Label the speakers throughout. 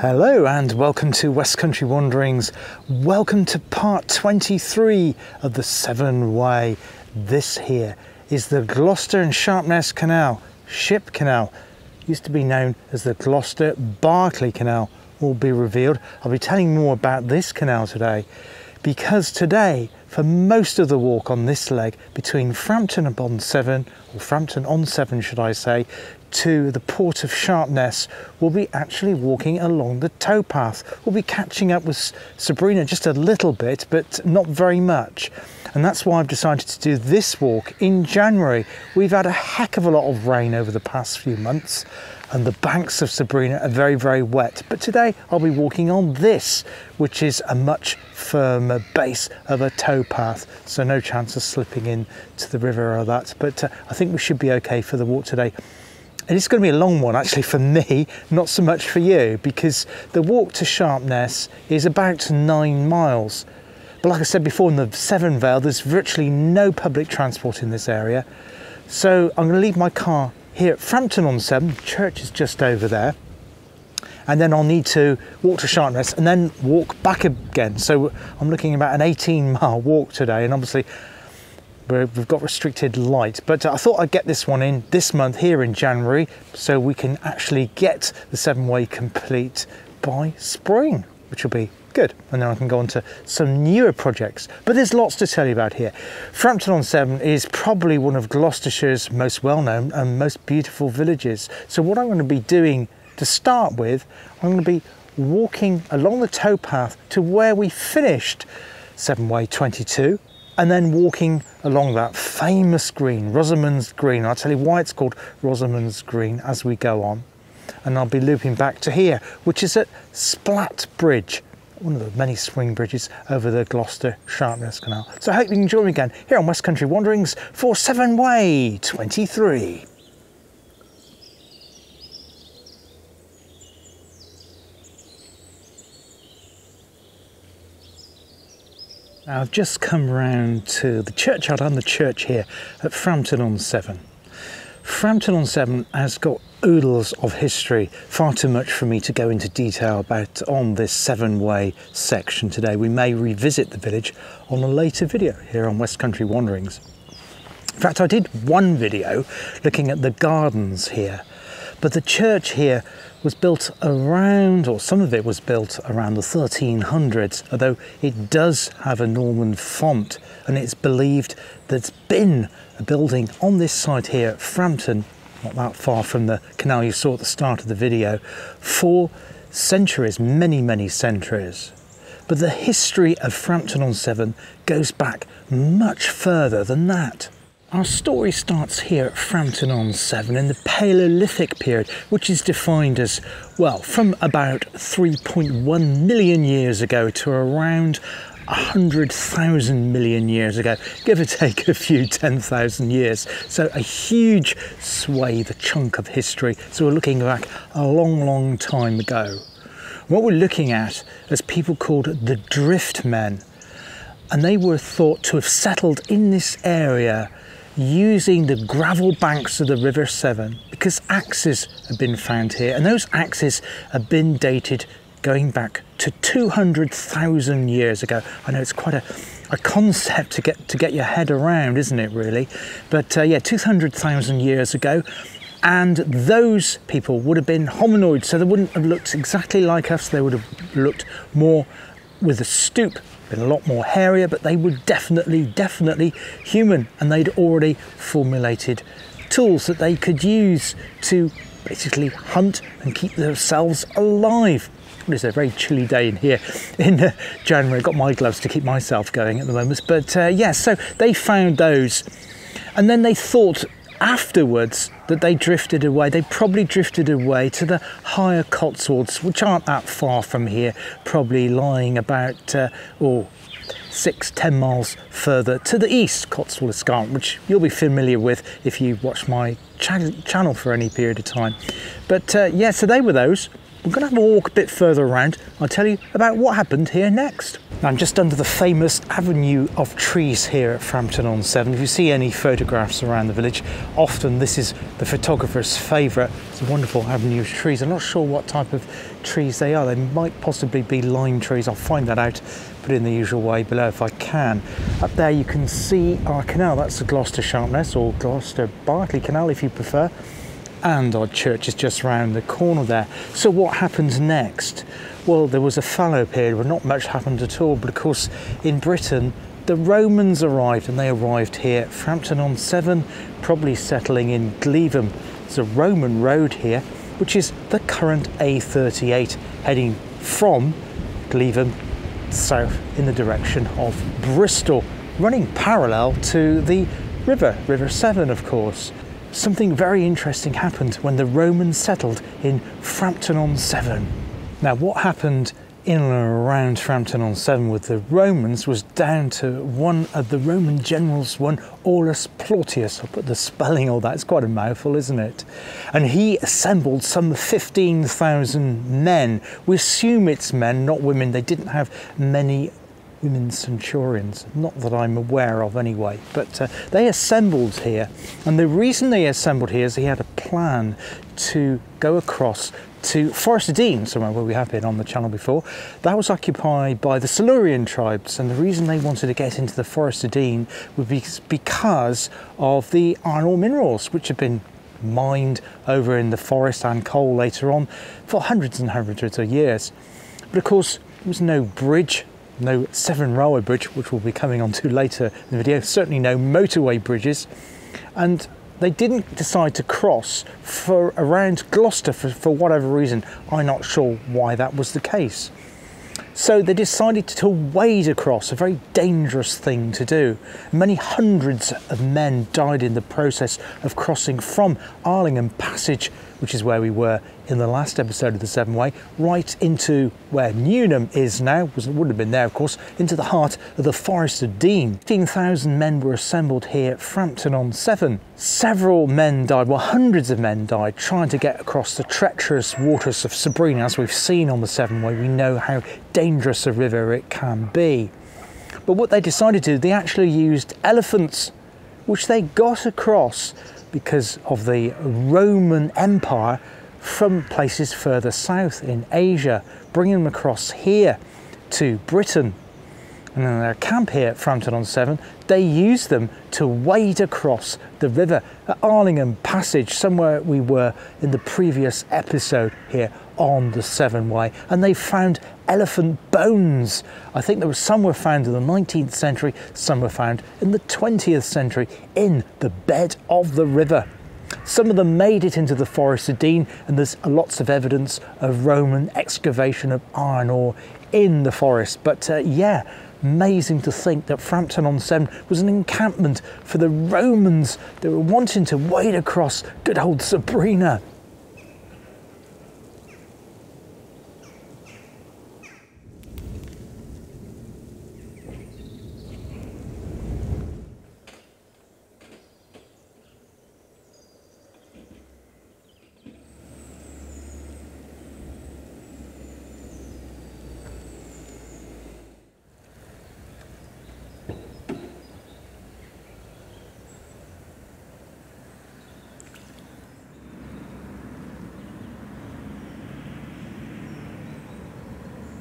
Speaker 1: Hello and welcome to West Country Wanderings. Welcome to part 23 of the Severn Way. This here is the Gloucester and Sharpness Canal, Ship Canal. Used to be known as the Gloucester-Berkeley Canal, will be revealed. I'll be telling more about this canal today because today, for most of the walk on this leg between Frampton-on-Severn, or Frampton-on-Severn should I say, to the port of Sharpness, we'll be actually walking along the towpath. We'll be catching up with Sabrina just a little bit, but not very much. And that's why I've decided to do this walk in January. We've had a heck of a lot of rain over the past few months and the banks of Sabrina are very, very wet. But today I'll be walking on this, which is a much firmer base of a towpath. So no chance of slipping into the river or that. But I think we should be okay for the walk today. And it's going to be a long one actually for me, not so much for you, because the walk to Sharpness is about 9 miles. But like I said before, in the Severn Vale, there's virtually no public transport in this area. So I'm going to leave my car here at Frampton-on-Severn, church is just over there. And then I'll need to walk to Sharpness and then walk back again. So I'm looking about an 18-mile walk today, and obviously we've got restricted light, but I thought I'd get this one in this month here in January so we can actually get the Severn Way complete by spring, which will be good. And then I can go on to some newer projects, but there's lots to tell you about here. Frampton-on-Severn is probably one of Gloucestershire's most well-known and most beautiful villages. So what I'm going to be doing to start with, I'm going to be walking along the towpath to where we finished Severn Way 22, and then walking along that famous green, Rosamond's Green. I'll tell you why it's called Rosamond's Green as we go on. And I'll be looping back to here, which is at Splat Bridge, one of the many swing bridges over the Gloucester-Sharpness Canal. So I hope you can join me again here on West Country Wanderings for Severn Way 23. Now I've just come round to the churchyard and the church here at Frampton-on-Severn. Frampton-on-Severn has got oodles of history, far too much for me to go into detail about on this Severn Way section today. We may revisit the village on a later video here on West Country Wanderings. In fact, I did one video looking at the gardens here, but the church here was built around, or some of it was built around the 1300s, although it does have a Norman font, and it's believed there's been a building on this site here at Frampton, not that far from the canal you saw at the start of the video, for centuries, many centuries. But the history of Frampton-on-Severn goes back much further than that. Our story starts here at Frampton-on-Severn in the Paleolithic period, which is defined as, well, from about 3.1 million years ago to around 100,000 million years ago, give or take a few 10,000 years. So a huge swathe, a chunk of history. So we're looking back a long time ago. What we're looking at is people called the Drift Men, and they were thought to have settled in this area using the gravel banks of the River Severn, because axes have been found here, and those axes have been dated going back to 200,000 years ago. I know it's quite a concept to get your head around, isn't it really? But yeah, 200,000 years ago, and those people would have been hominoids, so they wouldn't have looked exactly like us. They would have looked more with a stoop, been a lot more hairier, but they were definitely human, and they'd already formulated tools that they could use to basically hunt and keep themselves alive. It is a very chilly day in here in January. I've got my gloves to keep myself going at the moment, but yeah, so they found those, and then they thought afterwards that they drifted away. They probably drifted away to the higher Cotswolds, which aren't that far from here, probably lying about 6-10 miles further to the east, Cotswold Escarpment, which you'll be familiar with if you watch my channel for any period of time. But yeah, so they were those. We're going to have a walk a bit further around. I'll tell you about what happened here next. I'm just under the famous avenue of trees here at Frampton-on-Severn. If you see any photographs around the village, often this is the photographer's favourite. It's a wonderful avenue of trees. I'm not sure what type of trees they are. They might possibly be lime trees. I'll find that out, put it in the usual way below if I can. Up there you can see our canal. That's the Gloucester Sharpness, or Gloucester-Berkeley Canal if you prefer. And our church is just round the corner there. So what happens next? Well, there was a fallow period where not much happened at all, but of course in Britain the Romans arrived, and they arrived here at Frampton-on-Severn, probably settling in Gleetham. There's a Roman road here, which is the current A38, heading from Gleetham south in the direction of Bristol, running parallel to the River Severn, of course. Something very interesting happened when the Romans settled in Frampton-on-Severn. Now, what happened in and around Frampton-on-Severn with the Romans was down to one of the Roman generals, one Aulus Plautius. I'll put the spelling on that, it's quite a mouthful, isn't it? And he assembled some 15,000 men. We assume it's men, not women. They didn't have many women centurions, not that I'm aware of anyway, but they assembled here. And the reason they assembled here is he had a plan to go across to Forest of Dean, somewhere where we have been on the channel before. That was occupied by the Silurian tribes, and the reason they wanted to get into the Forest of Dean would be because of the iron ore minerals, which have been mined over in the forest, and coal later on, for hundreds and hundreds of years. But of course, there was no bridge, no Severn Railway Bridge, which we'll be coming on to later in the video, certainly no motorway bridges, and they didn't decide to cross for around Gloucester for whatever reason. I'm not sure why that was the case. So they decided to wade across, a very dangerous thing to do. Many hundreds of men died in the process of crossing from Arlingham Passage, which is where we were in the last episode of the Severn Way, right into where Newnham is now, would have been there of course, into the heart of the Forest of Dean. 15,000 men were assembled here at Frampton-on-Severn. Several men died, well hundreds of men died, trying to get across the treacherous waters of Sabrina. As we've seen on the Severn Way, we know how dangerous a river it can be. But what they decided to do, they actually used elephants, which they got across because of the Roman Empire from places further south in Asia, bringing them across here to Britain. And in their camp here at Frampton-on-Severn, they used them to wade across the river at Arlingham Passage, somewhere we were in the previous episode here on the Severn Way. And they found elephant bones. I think there were some were found in the 19th century, some were found in the 20th century in the bed of the river. Some of them made it into the Forest of Dean, and there's lots of evidence of Roman excavation of iron ore in the forest. But yeah, amazing to think that Frampton-on-Severn was an encampment for the Romans. They were wanting to wade across good old Sabrina.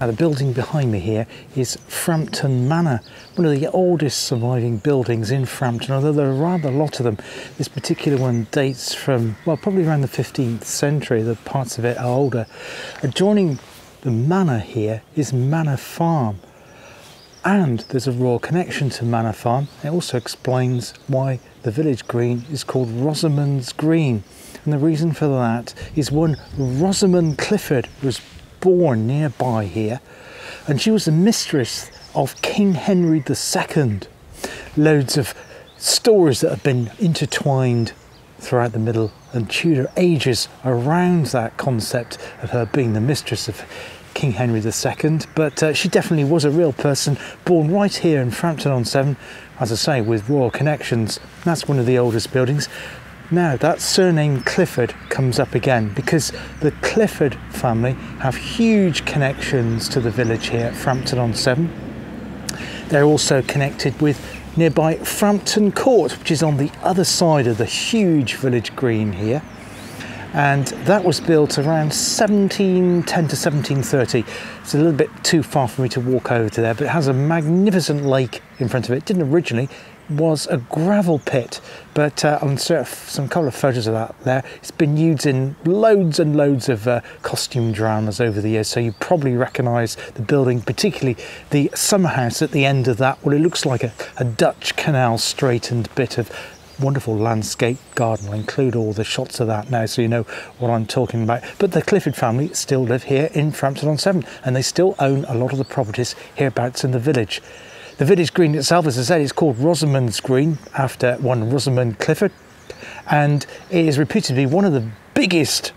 Speaker 1: Now, the building behind me here is Frampton Manor, one of the oldest surviving buildings in Frampton, although there are rather a lot of them. This particular one dates from, well, probably around the 15th century, the parts of it are older. Adjoining the manor here is Manor Farm, and there's a royal connection to Manor Farm. It also explains why the village green is called Rosamond's Green, and the reason for that is one Rosamond Clifford was born nearby here, and she was the mistress of King Henry II. Loads of stories that have been intertwined throughout the Middle and Tudor ages around that concept of her being the mistress of King Henry II, but she definitely was a real person, born right here in Frampton-on-Severn, as I say, with royal connections. That's one of the oldest buildings. Now, that surname Clifford comes up again because the Clifford family have huge connections to the village here at Frampton-on-Severn. They're also connected with nearby Frampton Court, which is on the other side of the huge village green here. And that was built around 1710 to 1730. It's a little bit too far for me to walk over to there, but it has a magnificent lake in front of it. It didn't originally, was a gravel pit, but on some couple of photos of that there, it's been used in loads and loads of costume dramas over the years, so you probably recognise the building, particularly the summer house at the end of that. Well, it looks like a Dutch canal straightened bit of wonderful landscape garden. I'll include all the shots of that now so you know what I'm talking about. But the Clifford family still live here in Frampton-on-Severn, and they still own a lot of the properties hereabouts in the village. The village green itself, as I said, is called Rosamond's Green, after one Rosamond Clifford, and it is reputed to be one of the biggest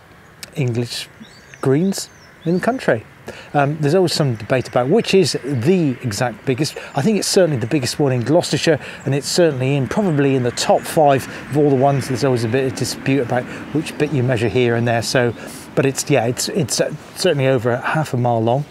Speaker 1: English greens in the country. There's always some debate about which is the exact biggest. I think it's certainly the biggest one in Gloucestershire, and it's certainly probably in the top 5 of all the ones. There's always a bit of dispute about which bit you measure here and there. So, but it's certainly over half a mile long.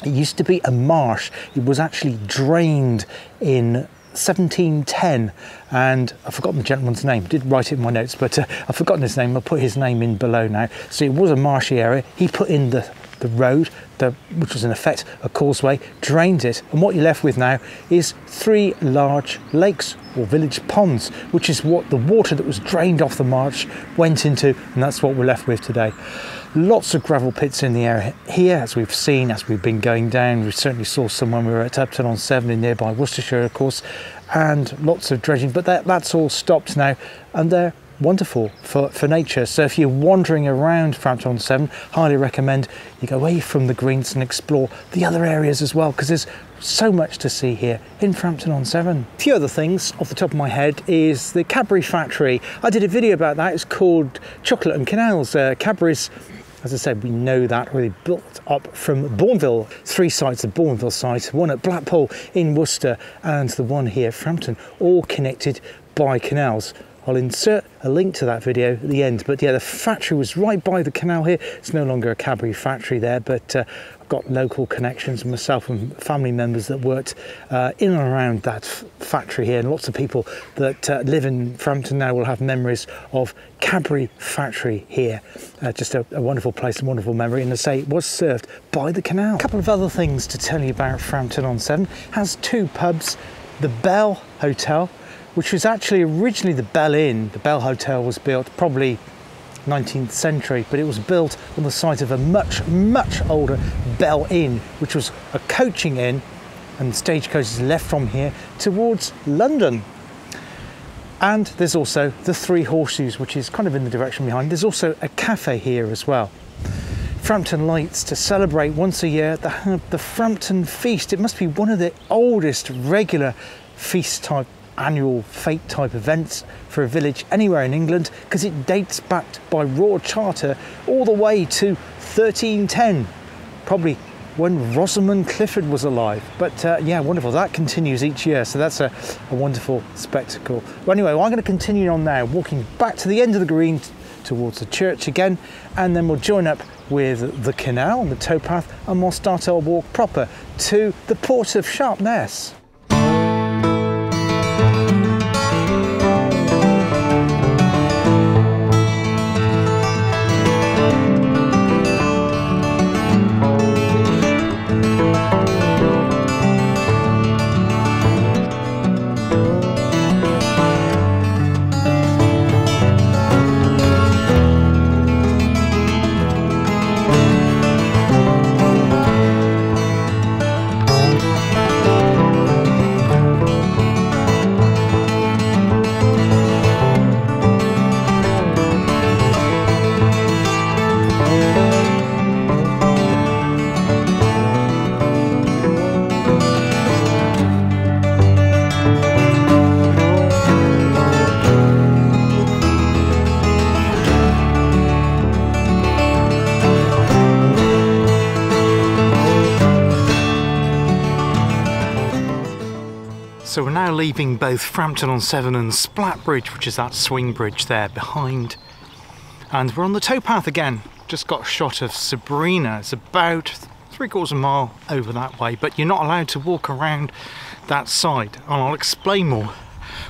Speaker 1: It used to be a marsh. It was actually drained in 1710, and I've forgotten the gentleman's name. I did write it in my notes, but I've forgotten his name. I'll put his name in below now. So it was a marshy area. He put in the road, which was in effect a causeway, drained it, and what you're left with now is 3 large lakes or village ponds, which is what the water that was drained off the marsh went into, and that's what we're left with today. Lots of gravel pits in the area here, as we've seen as we've been going down. We certainly saw some when we were at Frampton-on-Severn in nearby Worcestershire, of course, and lots of dredging, but that's all stopped now, and they're wonderful for nature. So if you're wandering around Frampton-on-Severn, highly recommend you go away from the greens and explore the other areas as well, because there's so much to see here in Frampton-on-Severn. A few other things off the top of my head is the Cadbury factory. I did a video about that. It's called Chocolate and Canals. Cadbury's, as I said, we know that really built up from Bourneville. 3 sites, the Bourneville site, one at Blackpool in Worcester, and the one here at Frampton, all connected by canals. I'll insert a link to that video at the end, but yeah, the factory was right by the canal here. It's no longer a Cadbury factory there, but I've got local connections, myself and family members that worked in and around that factory here, and lots of people that live in Frampton now will have memories of Cadbury factory here. Just a wonderful place, a wonderful memory, and as I say, it was served by the canal. A couple of other things to tell you about Frampton-on-Severn. Has 2 pubs, the Bell Hotel, which was actually originally the Bell Inn. The Bell Hotel was built probably 19th century, but it was built on the site of a much, much older Bell Inn, which was a coaching inn, and stagecoaches left from here towards London. And there's also the 3 Horseshoes, which is kind of in the direction behind. There's also a cafe here as well. Frampton likes to celebrate once a year the Frampton Feast. It must be one of the oldest regular feast type annual fete type events for a village anywhere in England, because it dates back by royal charter all the way to 1310, probably when Rosamond Clifford was alive. But yeah, wonderful. That continues each year, so that's a wonderful spectacle. Well, anyway, I'm going to continue on now, walking back to the end of the green towards the church again, and then we'll join up with the canal and the towpath, and we'll start our walk proper to the port of Sharpness. So we're now leaving both Frampton-on-Severn and Splat Bridge, which is that swing bridge there behind. And we're on the towpath again. Just got a shot of Sabrina. It's about 3/4 mile over that way, but you're not allowed to walk around that side, and I'll explain more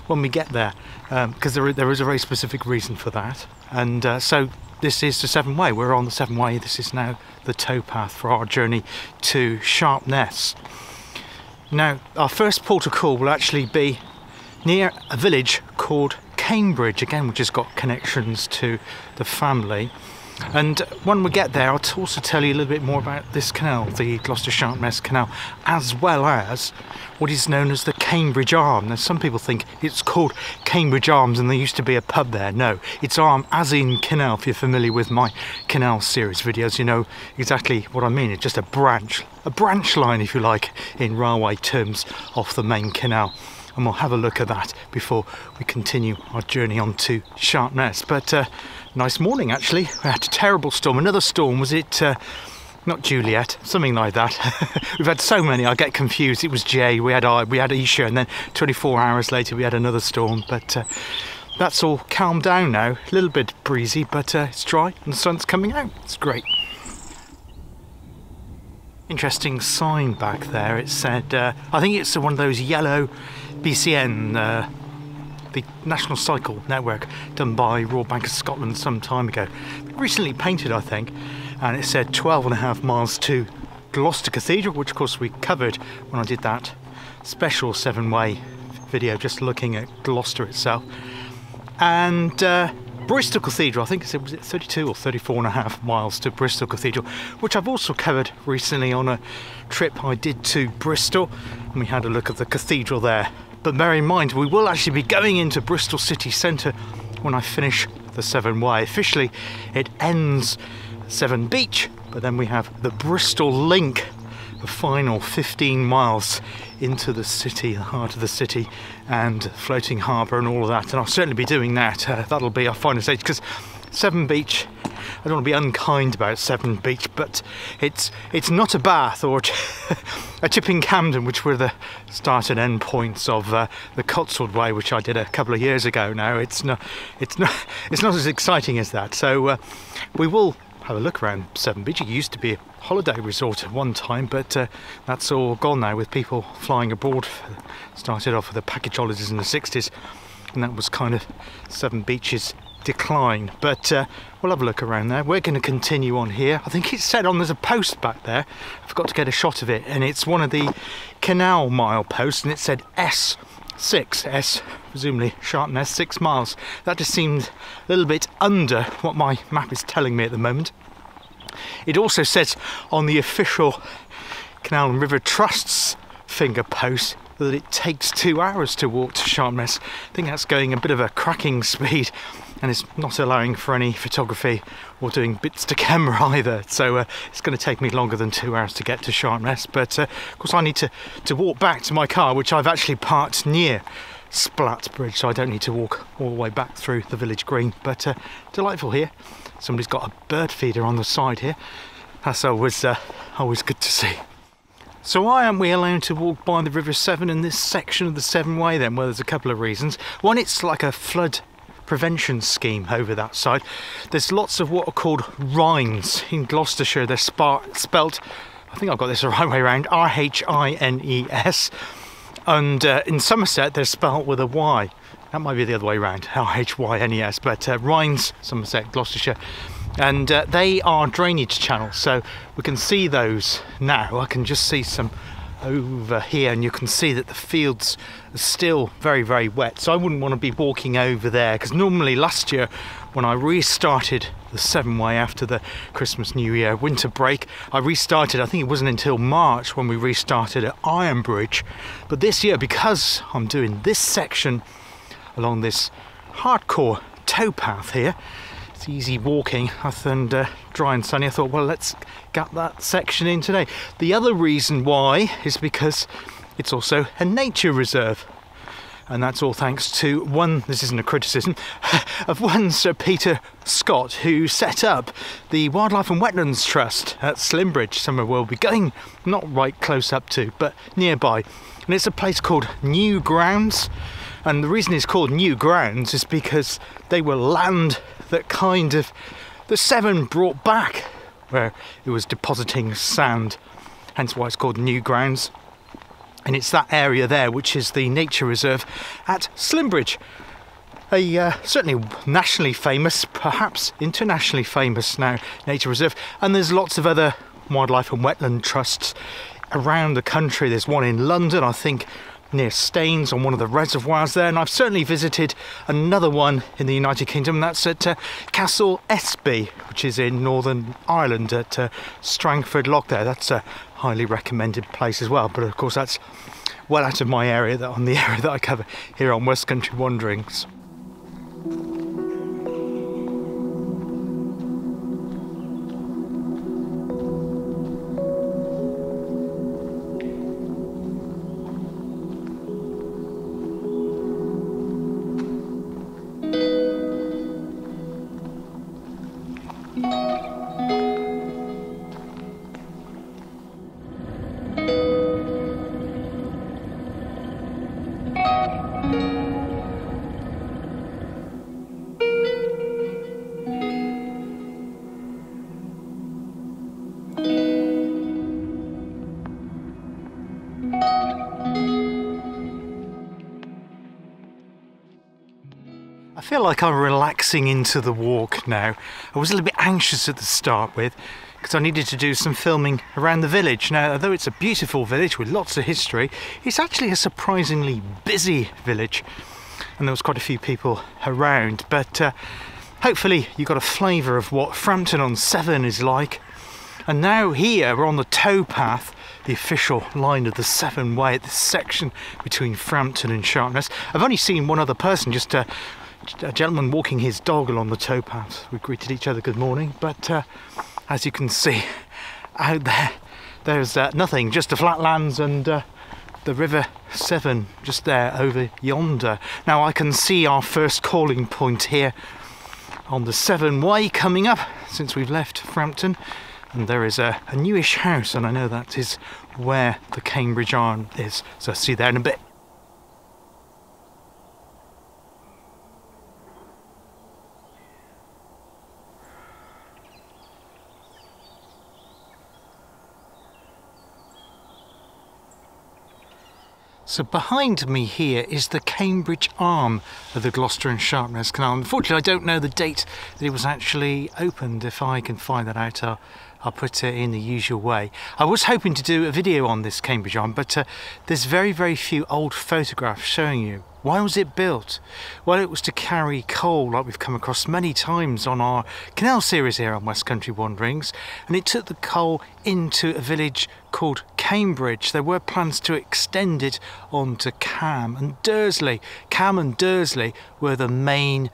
Speaker 1: when we get there, because there is a very specific reason for that. And so this is the Severn Way. We're on the Severn Way. This is now the towpath for our journey to Sharpness. Now, our first port of call will actually be near a village called Cambridge, again, which has got connections to the family. And when we get there, I'll also tell you a little bit more about this canal, the Gloucester-Sharpness Canal, as well as what is known as the Cambridge Arm. Now, some people think it's called Cambridge Arms and there used to be a pub there. No, it's Arm as in canal. If you're familiar with my Canal series videos, you know exactly what I mean. It's just a branch line, if you like, in railway terms, off the main canal. And we'll have a look at that before we continue our journey on to Sharpness. But nice morning, actually. We had a terrible storm. Another storm, was it not Juliet? Something like that. We've had so many, I get confused. It was Jay, we had Isha, and then 24 hours later we had another storm. But that's all calmed down now. A little bit breezy, but it's dry and the sun's coming out. It's great. Interesting sign back there. It said, I think it's one of those yellow BCN, the National Cycle Network, done by Royal Bank of Scotland some time ago. Recently painted, I think, and it said 12.5 miles to Gloucester Cathedral, which of course we covered when I did that special Severn Way video, just looking at Gloucester itself. And Bristol Cathedral, I think was it 32 or 34.5 miles to Bristol Cathedral, which I've also covered recently on a trip I did to Bristol, and we had a look at the cathedral there. But bear in mind, we will actually be going into Bristol city centre when I finish the Severn Way. Officially, it ends at Severn Beach, but then we have the Bristol link, the final 15 miles into the city, the heart of the city, and floating harbour and all of that. And I'll certainly be doing that. That'll be our final stage, because Severn Beach, I don't want to be unkind about Severn Beach, but it's not a Bath or a Chipping Camden, which were the start and end points of the Cotswold Way, which I did a couple of years ago now. It's not as exciting as that. So we will have a look around Severn Beach. It used to be a holiday resort at one time, but that's all gone now with people flying abroad. Started off with the package holidays in the 60s, and that was kind of Severn Beach's decline. But we'll have a look around there. We're going to continue on here. I think it's said on, there's a post back there. I forgot to get a shot of it, and it's one of the Canal mile posts, and it said S6, S presumably Sharpness, 6 miles. That just seemed a little bit under what my map is telling me at the moment. It also says on the official Canal and River Trust's finger post that it takes 2 hours to walk to Sharpness. I think that's going a bit of a cracking speed, and it's not allowing for any photography or doing bits to camera either. So it's going to take me longer than 2 hours to get to Sharpness. But of course I need to walk back to my car, which I've actually parked near Splat Bridge, so I don't need to walk all the way back through the village green. But delightful here. Somebody's got a bird feeder on the side here. That's always good to see. So why aren't we allowed to walk by the River Severn in this section of the Severn Way then? Well, there's a couple of reasons. One, it's like a flood prevention scheme over that side. There's lots of what are called rhines in Gloucestershire. They're spelt, I think I've got this the right way around, R-H-I-N-E-S. And in Somerset, they're spelt with a Y. That might be the other way around, R-H-Y-N-E-S. But rhines, Somerset, Gloucestershire. And they are drainage channels, so we can see those now. I can just see some over here, and you can see that the fields are still very, very wet. So I wouldn't want to be walking over there, because normally last year when I restarted the Severn Way after the Christmas, New Year, winter break, I restarted, I think it wasn't until March when we restarted at Ironbridge. But this year, because I'm doing this section along this hardcore towpath here, easy walking and dry and sunny, I thought, well, let's get that section in today. The other reason why is because it's also a nature reserve, and that's all thanks to one, this isn't a criticism, of one Sir Peter Scott, who set up the Wildlife and Wetlands Trust at Slimbridge, somewhere we'll be going not right close up to, but nearby. And it's a place called New Grounds, and the reason it's called New Grounds is because they were land that kind of the Severn brought back where it was depositing sand, hence why it's called New Grounds. And it's that area there which is the nature reserve at Slimbridge. Certainly nationally famous, perhaps internationally famous now, nature reserve. And there's lots of other wildlife and wetland trusts around the country. There's one in London, I think, near Staines on one of the reservoirs there, and I've certainly visited another one in the United Kingdom. That's at Castle Espy, which is in Northern Ireland at Strangford Lough there. That's a highly recommended place as well, but of course that's well out of my area, on the area that I cover here on West Country Wanderings. I feel like I'm relaxing into the walk now. I was a little bit anxious at the start with, because I needed to do some filming around the village. Now, although it's a beautiful village with lots of history, it's actually a surprisingly busy village, and there was quite a few people around. But hopefully you got a flavour of what Frampton-on-Severn is like. And now here we're on the towpath, the official line of the Severn Way at this section between Frampton and Sharpness. I've only seen one other person, just a gentleman walking his dog along the towpath. We greeted each other good morning, but as you can see out there, there's nothing, just the flatlands and the River Severn just there over yonder. Now I can see our first calling point here on the Severn Way coming up since we've left Frampton, and there is a newish house, and I know that is where the Cambridge Arm is, so I'll see you there in a bit. So behind me here is the Cambridge arm of the Gloucester and Sharpness Canal. Unfortunately, I don't know the date that it was actually opened. If I can find that out, I'll put it in the usual way. I was hoping to do a video on this Cambridge arm, but there's very, very few old photographs showing you. Why was it built? Well, it was to carry coal, like we've come across many times on our Canal series here on West Country Wanderings, and it took the coal into a village called Cambridge. There were plans to extend it onto Cam and Dursley. Cam and Dursley were the main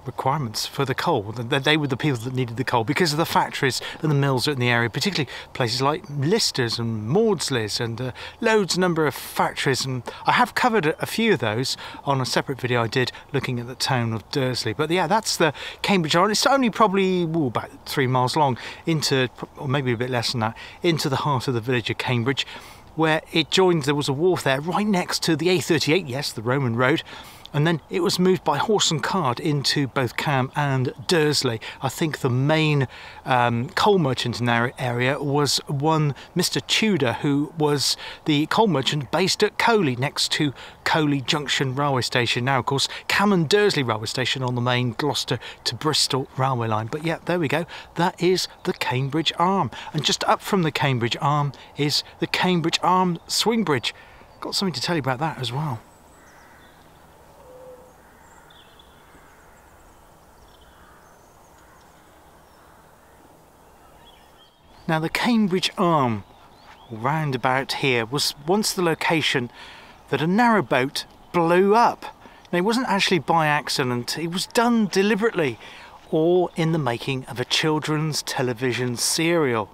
Speaker 1: requirements for the coal. They were the people that needed the coal because of the factories and the mills in the area, particularly places like Lister's and Maudslay's and loads number of factories, and I have covered a few of those on a separate video I did looking at the town of Dursley. But yeah, that's the Cambridge Arm. It's only probably about 3 miles long into, or maybe a bit less than that, into the heart of the village of Cambridge, where it joins. There was a wharf there right next to the A38, yes, the Roman road, and then it was moved by horse and cart into both Cam and Dursley. I think the main coal merchant in our area was one Mr. Tudor, who was the coal merchant based at Coley, next to Coley Junction railway station. Now, of course, Cam and Dursley railway station on the main Gloucester to Bristol railway line. But yeah, there we go. That is the Cambridge Arm. And just up from the Cambridge Arm is the Cambridge Arm swing bridge. Got something to tell you about that as well. Now, the Cambridge Arm, roundabout here, was once the location that a narrowboat blew up. Now, it wasn't actually by accident, it was done deliberately, or in the making of a children's television serial.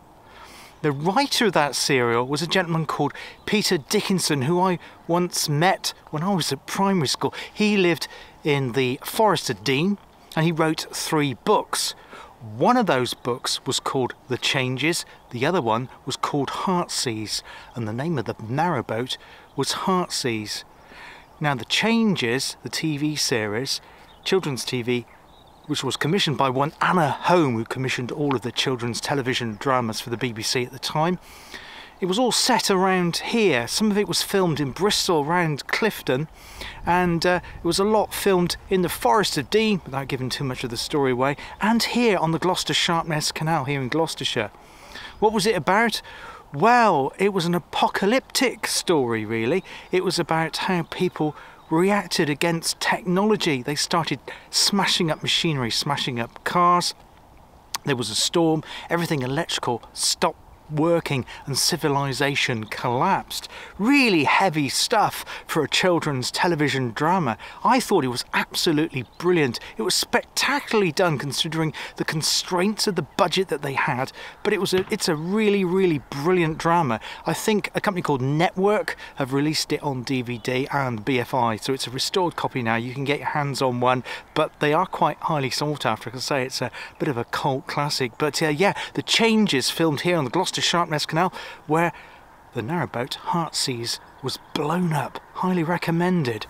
Speaker 1: The writer of that serial was a gentleman called Peter Dickinson, who I once met when I was at primary school. He lived in the Forest of Dean, and he wrote 3 books. One of those books was called The Changes, the other one was called Heartsease, and the name of the narrowboat was Heartsease. Now, The Changes, the TV series, children's TV, which was commissioned by one Anna Home, who commissioned all of the children's television dramas for the BBC at the time. It was all set around here. Some of it was filmed in Bristol, around Clifton, and it was a lot filmed in the Forest of Dean, without giving too much of the story away, and here on the Gloucester-Sharpness Canal here in Gloucestershire. What was it about? Well, it was an apocalyptic story, really. It was about how people reacted against technology. They started smashing up machinery, smashing up cars. There was a storm, everything electrical stopped working and civilization collapsed. Really heavy stuff for a children's television drama. I thought it was absolutely brilliant. It was spectacularly done considering the constraints of the budget that they had, but it's a really brilliant drama. I think a company called Network have released it on DVD and BFI, so it's a restored copy now. You can get your hands on one, but they are quite highly sought after. I can say it's a bit of a cult classic. But yeah, the changes filmed here on the Gloucester-Sharpness Canal, where the narrowboat Heartsease was blown up. Highly recommended.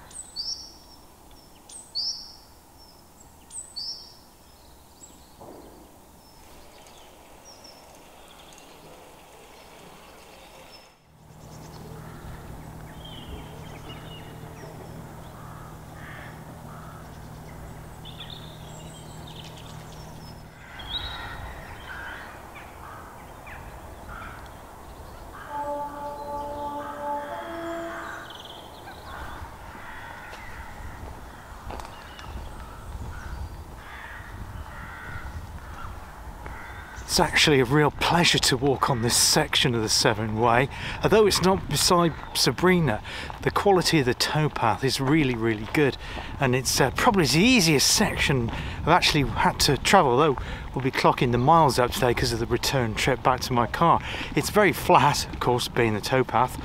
Speaker 1: It's actually a real pleasure to walk on this section of the Severn Way. Although it's not beside Sabrina, the quality of the towpath is really good, and it's probably the easiest section I've actually had to travel, though we'll be clocking the miles up today because of the return trip back to my car. It's very flat, of course, being the towpath,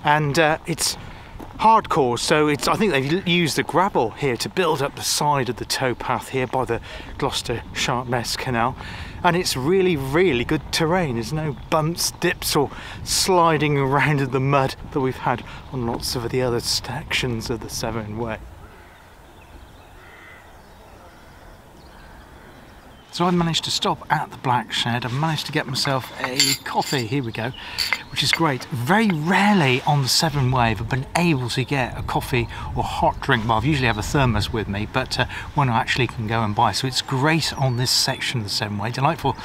Speaker 1: and it's hardcore, so I think they've used the gravel here to build up the side of the towpath here by the Gloucester-Sharpness Canal, and it's really good terrain. There's no bumps, dips or sliding around in the mud that we've had on lots of the other sections of the Severn Way. So I managed to stop at the Black Shed. I've managed to get myself a coffee, here we go, which is great. Very rarely on the Severn Way have I been able to get a coffee or hot drink. Well, I usually have a thermos with me, but one I actually can go and buy. So it's great on this section of the Severn Way. Delightful,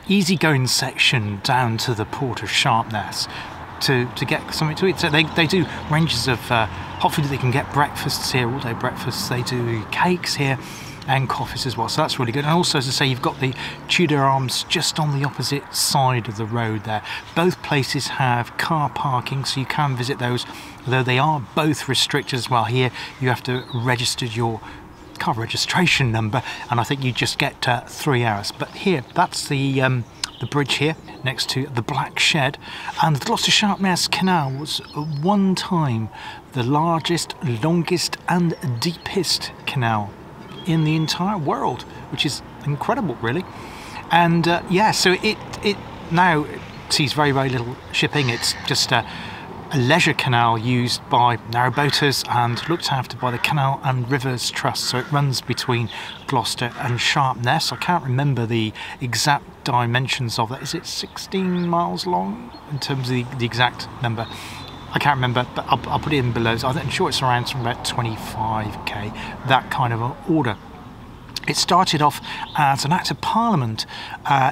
Speaker 1: easy-going section down to the port of Sharpness to get something to eat. So they do ranges of hot food. They can get breakfasts here, all-day breakfasts. They do cakes here, and coffees as well, so that's really good. And also, as I say, you've got the Tudor Arms just on the opposite side of the road there. Both places have car parking, so you can visit those, although they are both restricted as well. Here you have to register your car registration number, and I think you just get 3 hours. But here, that's the bridge here next to the Black Shed, and the Gloucester-Sharpness Canal was at one time the largest, longest and deepest canal in the entire world, which is incredible, really. And yeah, so it now sees very little shipping. It's just a leisure canal used by narrowboaters and looked after by the Canal and Rivers Trust. So it runs between Gloucester and Sharpness. I can't remember the exact dimensions of that. Is it 16 miles long in terms of the exact number? I can't remember, but I'll put it in below. So I'm sure it's around about 25k, that kind of an order. It started off as an Act of Parliament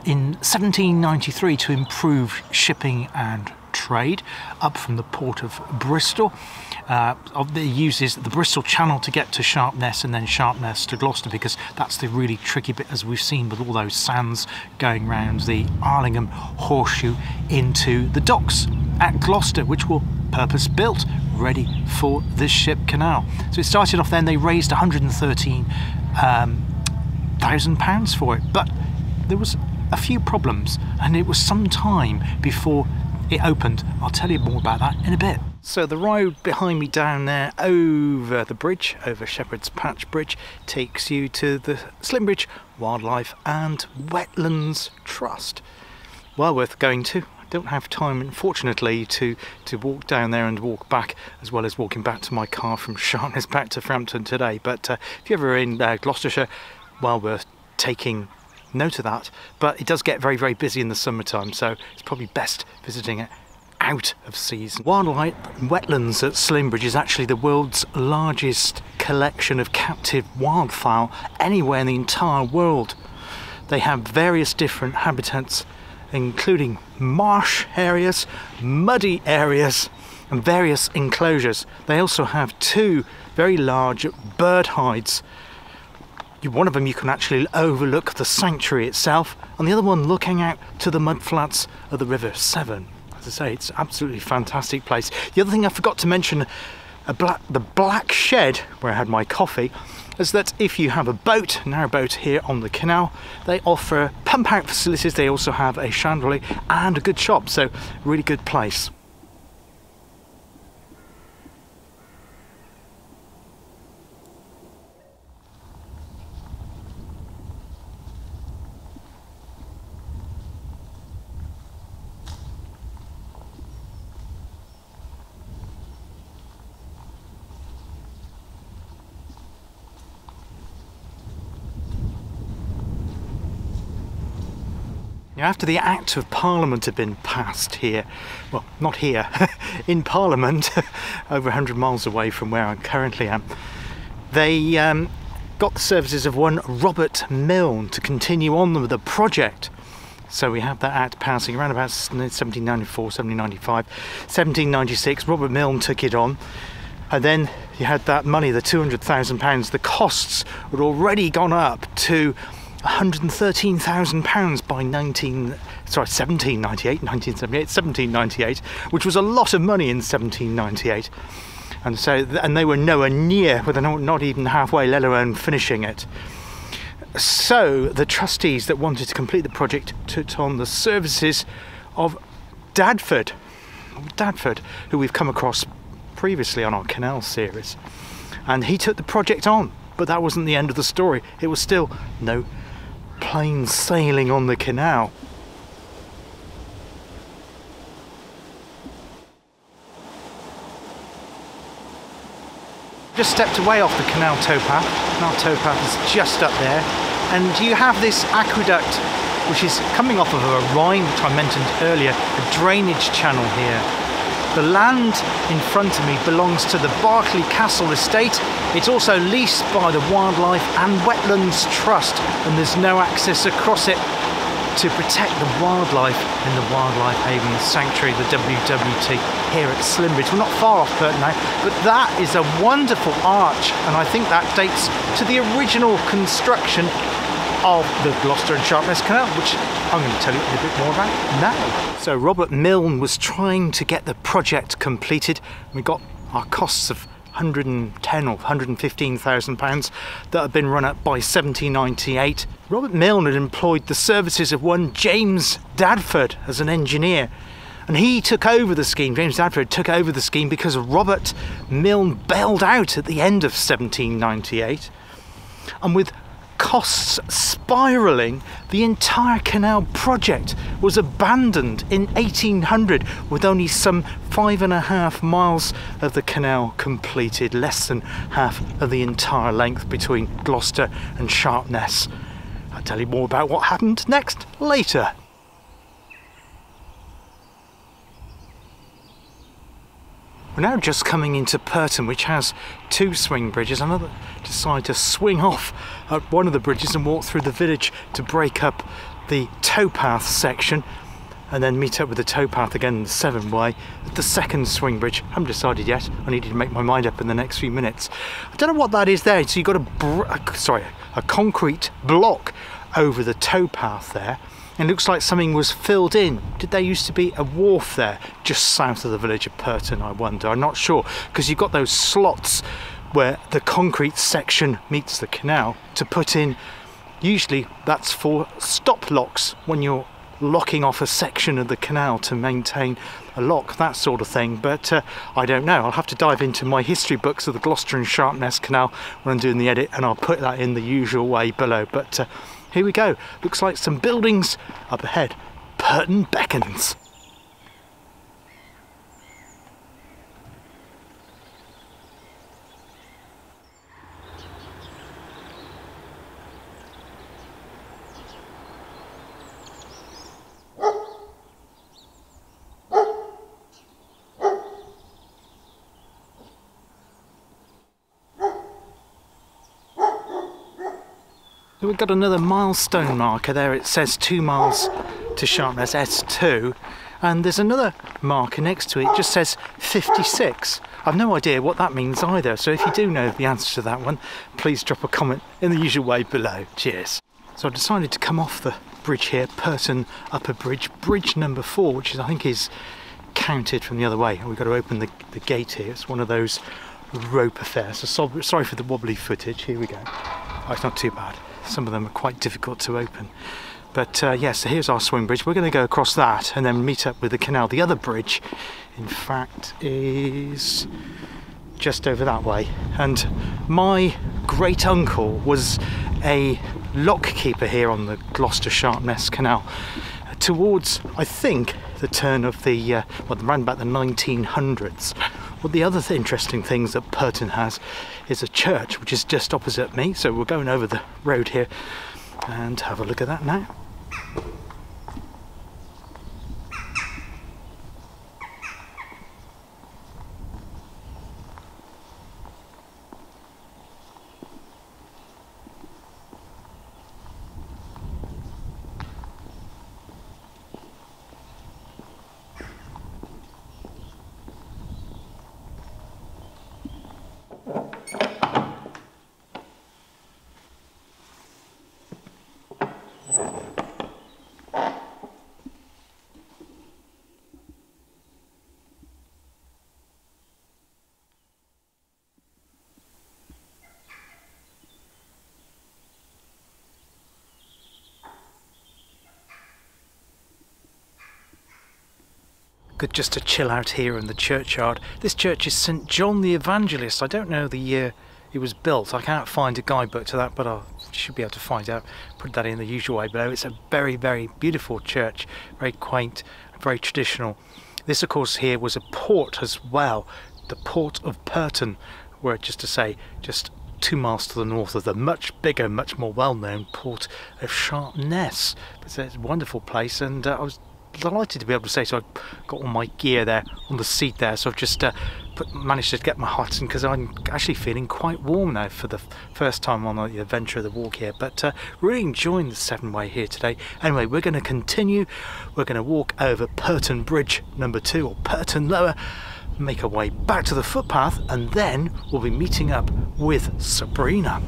Speaker 1: in 1793 to improve shipping and trade up from the port of Bristol. It uses the Bristol Channel to get to Sharpness, and then Sharpness to Gloucester, because that's the really tricky bit, as we've seen, with all those sands going round the Arlingham Horseshoe into the docks at Gloucester, which were purpose-built, ready for this ship canal. So it started off then, they raised £113,000 for it, but there was a few problems, and it was some time before it opened. I'll tell you more about that in a bit. So the road behind me down there over the bridge, over Shepherd's Patch Bridge, takes you to the Slimbridge Wildlife and Wetlands Trust. Well worth going to. I don't have time, unfortunately, to walk down there and walk back, as well as walking back to my car from Sharpness back to Frampton today. But if you're ever in Gloucestershire, well worth taking note of that. But it does get very, very busy in the summertime, so it's probably best visiting it out of season. Wildlife Wetlands at Slimbridge is actually the world's largest collection of captive wildfowl anywhere in the entire world. They have various different habitats, including marsh areas, muddy areas, and various enclosures. They also have 2 very large bird hides. One of them you can actually overlook the sanctuary itself, and the other one looking out to the mudflats of the River Severn. As I say, it's an absolutely fantastic place. The other thing I forgot to mention, the Black Shed, where I had my coffee, is that if you have a boat, narrow boat here on the canal, they offer pump out facilities. They also have a chandelier and a good shop, so really good place. After the Act of Parliament had been passed here, well, not here, in Parliament, over 100 miles away from where I currently am, they got the services of one Robert Milne to continue on with the project. So we have that Act passing around about 1794, 1795, 1796. Robert Milne took it on. And then you had that money, the £200,000. The costs had already gone up to £113,000 by 1798, which was a lot of money in 1798, and they were nowhere near, well, they're not even halfway, let alone finishing it. So the trustees that wanted to complete the project took on the services of Dadford, who we've come across previously on our Canal series, and he took the project on. But that wasn't the end of the story. It was still no plain sailing on the canal. Just stepped away off the canal towpath. Canal towpath is just up there, and you have this aqueduct which is coming off of a rhine, which I mentioned earlier, a drainage channel here. The land in front of me belongs to the Berkeley Castle estate. It's also leased by the Wildlife and Wetlands Trust, and there's no access across it to protect the wildlife in the Wildlife Haven Sanctuary, the WWT, here at Slimbridge. We're not far off Burton now, but that is a wonderful arch, and I think that dates to the original construction of the Gloucester and Sharpness Canal, which I'm going to tell you a little bit more about now. So Robert Milne was trying to get the project completed. We got our costs of £110,000 or £115,000 that had been run up by 1798. Robert Milne had employed the services of one James Dadford as an engineer, and he took over the scheme. James Dadford took over the scheme because Robert Milne bailed out at the end of 1798, and with costs spiralling, the entire canal project was abandoned in 1800, with only some 5.5 miles of the canal completed, less than half of the entire length between Gloucester and Sharpness. I'll tell you more about what happened next later. We're now just coming into Purton, which has 2 swing bridges. Another decided to swing off at one of the bridges and walk through the village to break up the towpath section, and then meet up with the towpath again in the Severn Way at the second swing bridge. I haven't decided yet. I needed to make my mind up in the next few minutes. I don't know what that is there. So you've got a concrete block over the towpath there. It looks like something was filled in. Did there used to be a wharf there just south of the village of Purton, I wonder? I'm not sure, because you've got those slots where the concrete section meets the canal to put in. Usually that's for stop locks when you're locking off a section of the canal to maintain a lock, that sort of thing. But I don't know. I'll have to dive into my history books of the Gloucester and Sharpness Canal when I'm doing the edit, and I'll put that in the usual way below. But here we go. Looks like some buildings up ahead. Purton beckons. We've got another milestone marker there. It says 2 miles to Sharpness, S2. And there's another marker next to it. It just says 56. I've no idea what that means either. So if you do know the answer to that one, please drop a comment in the usual way below. Cheers. So I decided to come off the bridge here, Perton Upper Bridge, bridge number 4, which I think is counted from the other way. And we've got to open the gate here. It's one of those rope affairs. So sorry for the wobbly footage. Here we go. Oh, it's not too bad. Some of them are quite difficult to open. But yeah, so here's our swing bridge. We're going to go across that and then meet up with the canal. The other bridge, in fact, is just over that way. And my great uncle was a lock keeper here on the Gloucestershire Canal towards, I think, the turn of the, well, around about the 1900s. Well, the other interesting things that Perton has is a church, which is just opposite me. So we're going over the road here and have a look at that now. Good just to chill out here in the churchyard. This church is St John the Evangelist. I don't know the year it was built. I can't find a guidebook to that, but I should be able to find out. Put that in the usual way below. It's a very, very beautiful church, very quaint, very traditional. This, of course, here was a port as well, the port of Perton, where, just to say, just 2 miles to the north of the much bigger, much more well-known port of Sharpness. It's a wonderful place, and I was delighted to be able to say so. I got all my gear there on the seat there, so I've just managed to get my hot in, because I'm actually feeling quite warm now for the first time on the adventure of the walk here. But really enjoying the Severn Way here today. Anyway, we're going to continue. We're going to walk over Perton Bridge number 2, or Perton Lower, make our way back to the footpath, and then we'll be meeting up with Sabrina.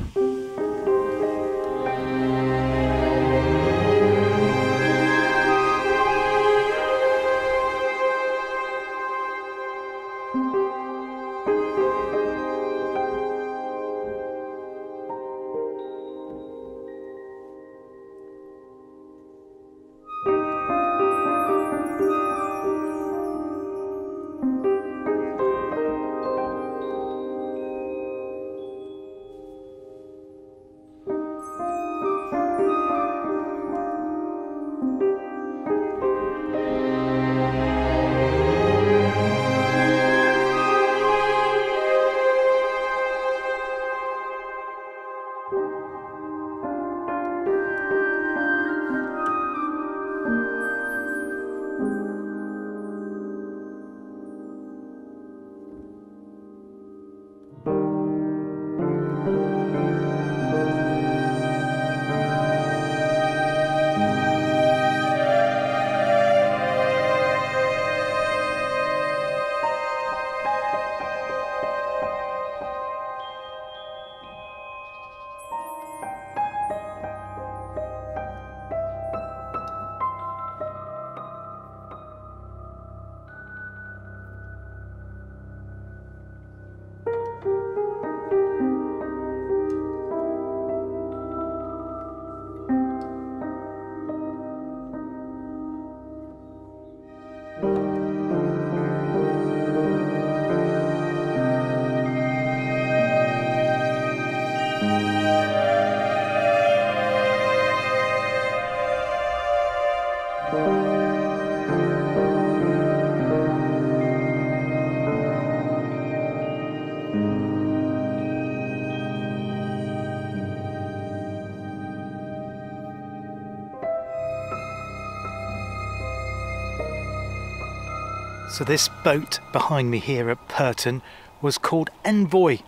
Speaker 1: So this boat behind me here at Perton was called Envoy.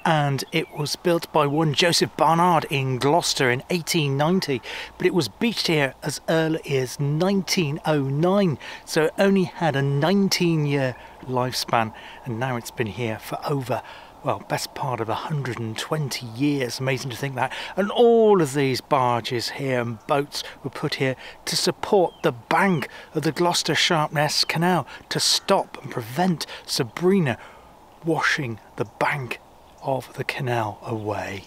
Speaker 1: and it was built by one Joseph Barnard in Gloucester in 1890, but it was beached here as early as 1909, so it only had a 19-year lifespan, and now it's been here for over, well, best part of 120 years. Amazing to think that. And all of these barges here and boats were put here to support the bank of the Gloucester Sharpness Canal, to stop and prevent Sabrina washing the bank of the canal away.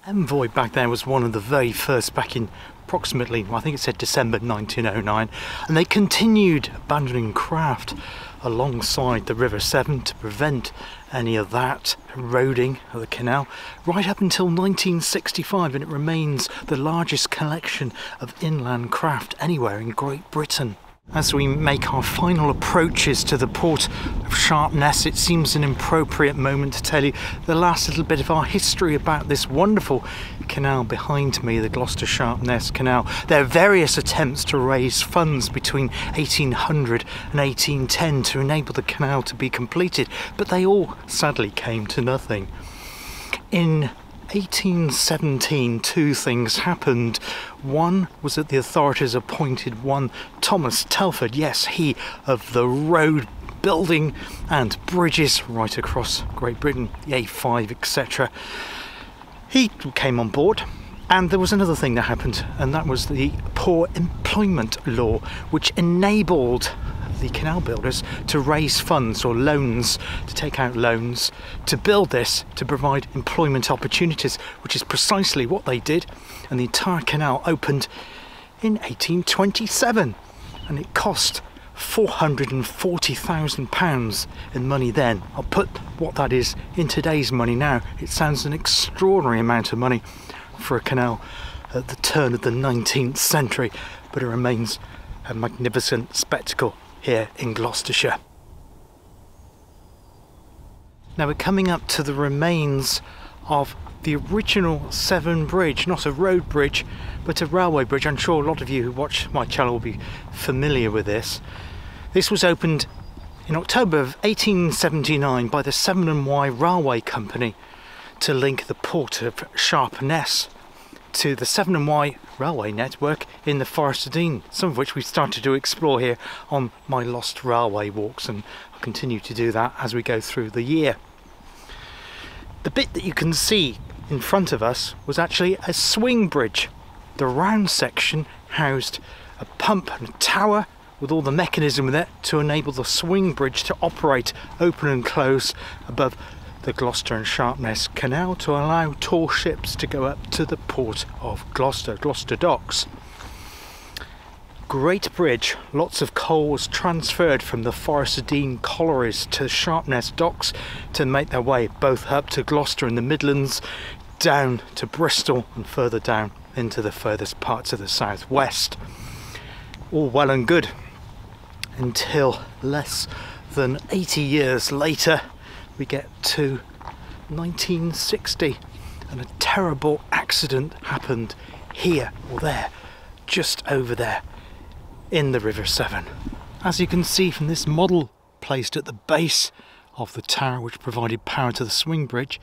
Speaker 1: Envoy back there was one of the very first, back in approximately, well, I think it said December 1909, and they continued abandoning craft alongside the River Severn to prevent any of that eroding of the canal right up until 1965, and it remains the largest collection of inland craft anywhere in Great Britain. As we make our final approaches to the port of Sharpness, it seems an appropriate moment to tell you the last little bit of our history about this wonderful canal behind me, the Gloucester Sharpness Canal. There are various attempts to raise funds between 1800 and 1810 to enable the canal to be completed, but they all sadly came to nothing. In 1817, two things happened. One was that the authorities appointed one Thomas Telford, yes, he of the road building and bridges right across Great Britain, the A5, etc. He came on board, and there was another thing that happened, and that was the Poor Employment Law, which enabled the canal builders to raise funds or loans, to take out loans to build this, to provide employment opportunities, which is precisely what they did. And the entire canal opened in 1827, and it cost £440,000 in money then. I'll put what that is in today's money now. It sounds an extraordinary amount of money for a canal at the turn of the 19th century, but it remains a magnificent spectacle here in Gloucestershire. Now we're coming up to the remains of the original Severn Bridge, not a road bridge but a railway bridge. I'm sure a lot of you who watch my channel will be familiar with this. This was opened in October of 1879 by the Severn Way Railway Company to link the port of Sharpness to the Severn Way railway network in the Forest of Dean, some of which we've started to explore here on my Lost Railway walks, and I'll continue to do that as we go through the year. The bit that you can see in front of us was actually a swing bridge. The round section housed a pump and a tower with all the mechanism with it to enable the swing bridge to operate open and close above the Gloucester and Sharpness Canal to allow tall ships to go up to the port of Gloucester Docks. Great bridge. Lots of coal was transferred from the Forest of Dean collieries to Sharpness Docks to make their way both up to Gloucester in the Midlands, down to Bristol, and further down into the furthest parts of the southwest. All well and good until less than 80 years later we get to 1960, and a terrible accident happened here or there, just over there in the River Severn. As you can see from this model placed at the base of the tower which provided power to the swing bridge,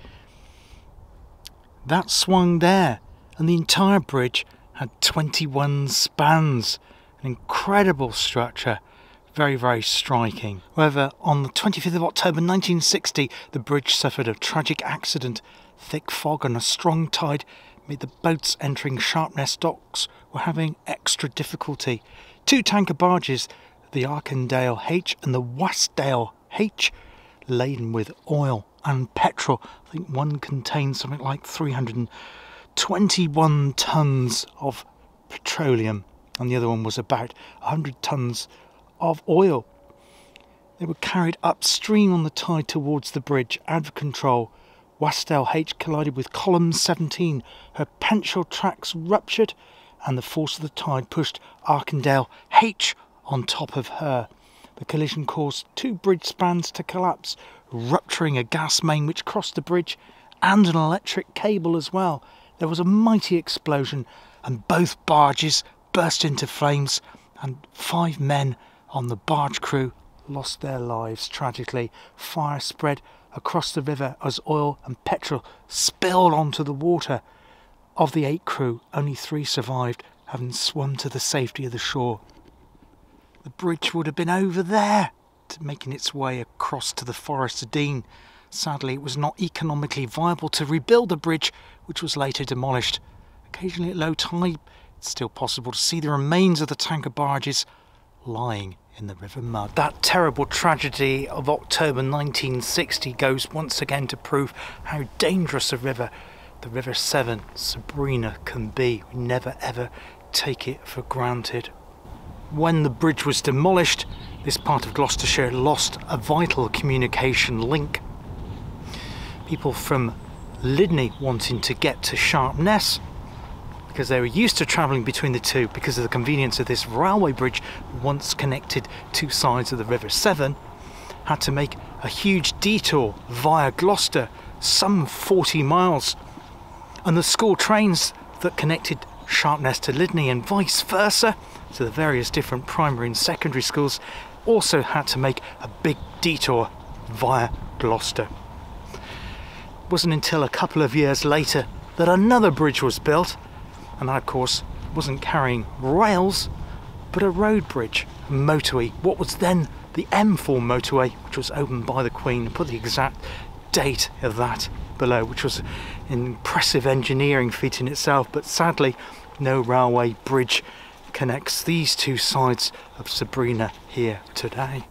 Speaker 1: that swung there, and the entire bridge had 21 spans, an incredible structure. Very, very striking. However, on the 25th of October 1960, the bridge suffered a tragic accident. Thick fog and a strong tide made the boats entering Sharpness Docks were having extra difficulty. Two tanker barges, the Arkandale H and the Wasdale H, laden with oil and petrol. I think one contained something like 321 tonnes of petroleum, and the other one was about 100 tonnes of oil. They were carried upstream on the tide towards the bridge, out of control. Wasdale H collided with column 17. Her pentile tracks ruptured, and the force of the tide pushed Arkandale H on top of her. The collision caused two bridge spans to collapse, rupturing a gas main which crossed the bridge and an electric cable as well. There was a mighty explosion, and both barges burst into flames and 5 men on the barge crew lost their lives tragically. Fire spread across the river as oil and petrol spilled onto the water. Of the 8 crew, only 3 survived, having swum to the safety of the shore. The bridge would have been over there, making its way across to the Forest of Dean. Sadly, it was not economically viable to rebuild the bridge, which was later demolished. Occasionally at low tide, it's still possible to see the remains of the tanker barges lying in the river mud. That terrible tragedy of October 1960 goes once again to prove how dangerous a river the River Severn, Sabrina, can be. We never ever take it for granted. When the bridge was demolished, this part of Gloucestershire lost a vital communication link. People from Lydney wanting to get to Sharpness, because they were used to travelling between the two because of the convenience of this railway bridge once connected 2 sides of the River Severn, had to make a huge detour via Gloucester, some 40 miles. And the school trains that connected Sharpness to Lydney and vice versa, to the various different primary and secondary schools, also had to make a big detour via Gloucester. It wasn't until a couple of years later that another bridge was built, and that of course wasn't carrying rails but a road bridge, a motorway, what was then the M4 motorway, which was opened by the Queen. Put the exact date of that below, which was an impressive engineering feat in itself, but sadly no railway bridge connects these 2 sides of Sabrina here today.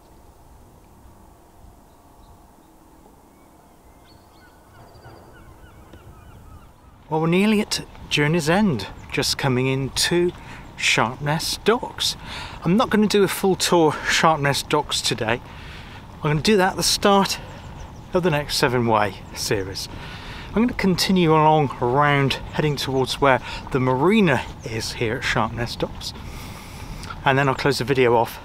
Speaker 1: Well, we're nearly at journey's end, just coming into Sharpness docks. I'm not going to do a full tour of Sharpness docks today. I'm going to do that at the start of the next Severn Way series. I'm going to continue along around, heading towards where the marina is here at Sharpness docks, and then I'll close the video off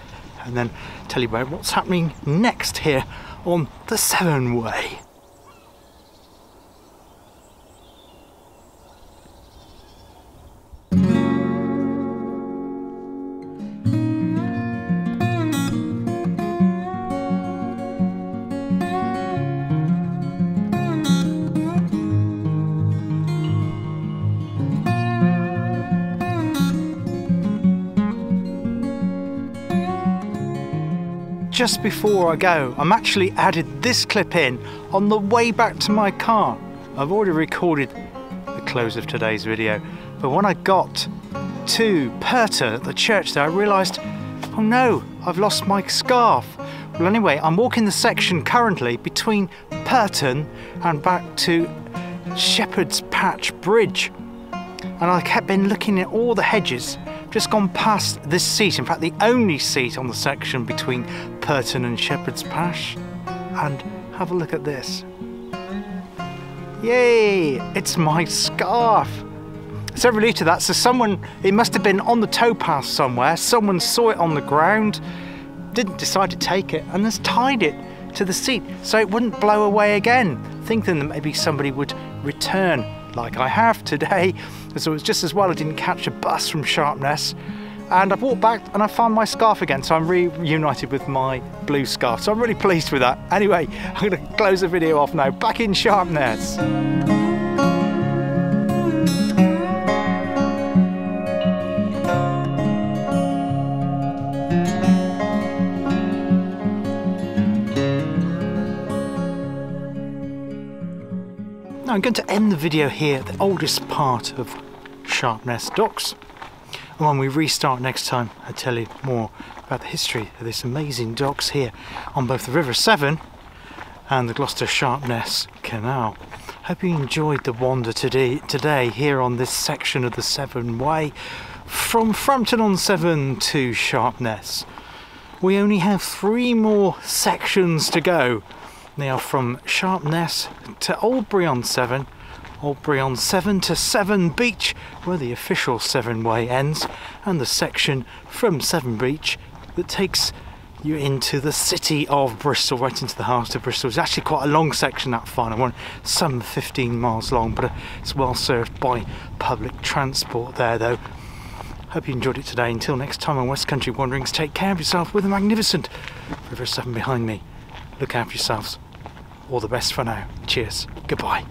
Speaker 1: and then tell you about what's happening next here on the Severn Way. Just before I go, I'm actually added this clip in on the way back to my car. I've already recorded the close of today's video, but when I got to Perton at the church there, I realised, oh no, I've lost my scarf. Well anyway, I'm walking the section currently between Perton and back to Shepherd's Patch Bridge, and I kept been looking at all the hedges. Just gone past this seat, in fact the only seat on the section between Perton and Shepherd's Patch, and have a look at this. Yay! It's my scarf! So relieved to that. So someone, it must have been on the towpath somewhere, someone saw it on the ground, didn't decide to take it, and has tied it to the seat so it wouldn't blow away again, thinking that maybe somebody would return like I have today. So it was just as well I didn't catch a bus from Sharpness, and I've walked back and I found my scarf again, so I'm reunited with my blue scarf, so I'm really pleased with that. Anyway, I'm going to close the video off now, back in Sharpness. Now I'm going to end the video here, the oldest part of Sharpness docks. And when we restart next time, I'll tell you more about the history of this amazing docks here on both the River Severn and the Gloucester Sharpness Canal. Hope you enjoyed the wander today here on this section of the Severn Way from Frampton-on-Severn to Sharpness. We only have 3 more sections to go. They are from Sharpness to Oldbury-on-Severn, Oldbury-on-Severn to Severn Beach, where the official Severn Way ends, and the section from Severn Beach that takes you into the city of Bristol, right into the heart of Bristol. It's actually quite a long section, that final one, some 15 miles long, but it's well served by public transport there though. Hope you enjoyed it today. Until next time on West Country Wanderings, take care of yourself with the magnificent River Severn behind me. Look after yourselves. All the best for now. Cheers. Goodbye.